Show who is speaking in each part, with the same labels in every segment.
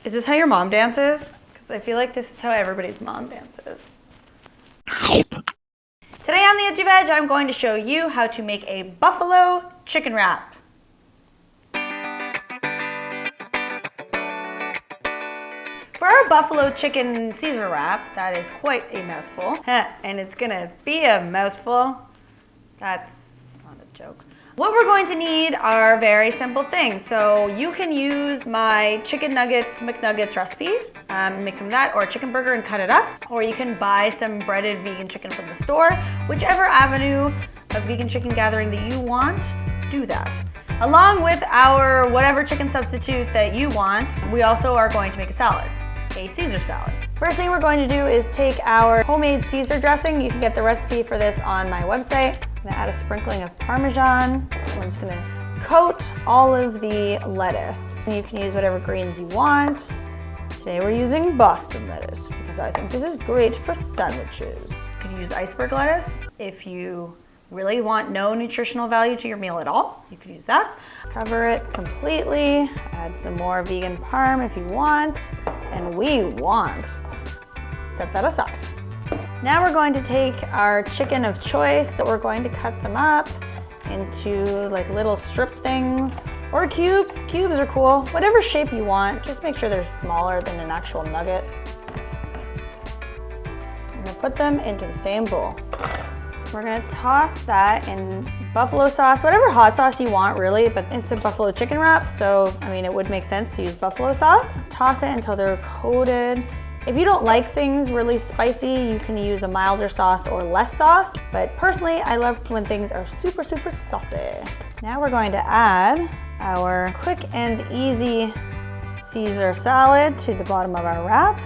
Speaker 1: Is this how your mom dances? Because I feel like this is how everybody's mom dances. Today on the Edgy Veg, I'm going to show you how to make a buffalo chicken wrap. For our buffalo chicken Caesar wrap, that is quite a mouthful, and it's gonna be a mouthful. That's not a joke. What we're going to need are very simple things. So you can use my chicken nuggets McNuggets recipe, make some of that, or a chicken burger and cut it up. Or you can buy some breaded vegan chicken from the store. Whichever avenue of vegan chicken gathering that you want, do that. Along with our whatever chicken substitute that you want, we also are going to make a salad, a Caesar salad. First thing we're going to do is take our homemade Caesar dressing. You can get the recipe for this on my website. I'm gonna add a sprinkling of Parmesan. I'm just gonna coat all of the lettuce. You can use whatever greens you want. Today we're using Boston lettuce because I think this is great for sandwiches. You could use iceberg lettuce if you really want no nutritional value to your meal at all. You could use that. Cover it completely. Add some more vegan parm if you want. And we want. Set that aside. Now we're going to take our chicken of choice. So we're going to cut them up into like little strip things or cubes. Cubes are cool. Whatever shape you want. Just make sure they're smaller than an actual nugget. I'm gonna put them into the same bowl. We're gonna toss that in buffalo sauce, whatever hot sauce you want really, but it's a buffalo chicken wrap, so I mean it would make sense to use buffalo sauce. Toss it until they're coated. If you don't like things really spicy, you can use a milder sauce or less sauce, but personally I love when things are super saucy. Now we're going to add our quick and easy Caesar salad to the bottom of our wrap.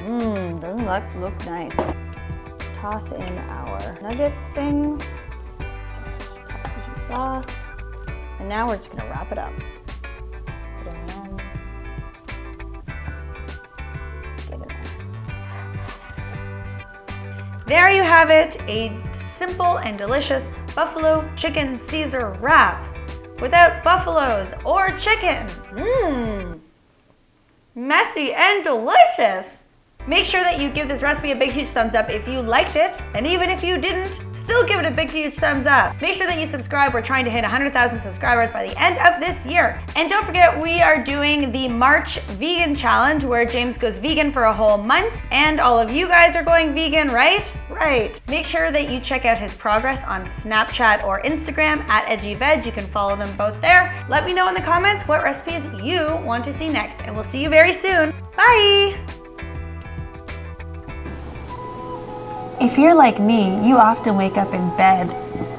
Speaker 1: Doesn't look nice. Toss in our nugget things, toss in some sauce, and now we're just gonna wrap it up. Put in the ends. Get in there. There you have it, a simple and delicious buffalo chicken Caesar wrap without buffaloes or chicken. Messy and delicious. Make sure that you give this recipe a big, huge thumbs up if you liked it. And even if you didn't, still give it a big, huge thumbs up. Make sure that you subscribe. We're trying to hit 100,000 subscribers by the end of this year. And don't forget, we are doing the March Vegan Challenge where James goes vegan for a whole month. And all of you guys are going vegan, right? Right. Make sure that you check out his progress on Snapchat or Instagram at Edgy Veg. You can follow them both there. Let me know in the comments what recipes you want to see next. And we'll see you very soon. Bye.
Speaker 2: If you're like me, you often wake up in bed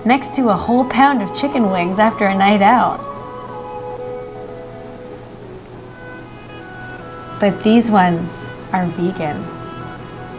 Speaker 2: next to a whole pound of chicken wings after a night out. But these ones are vegan.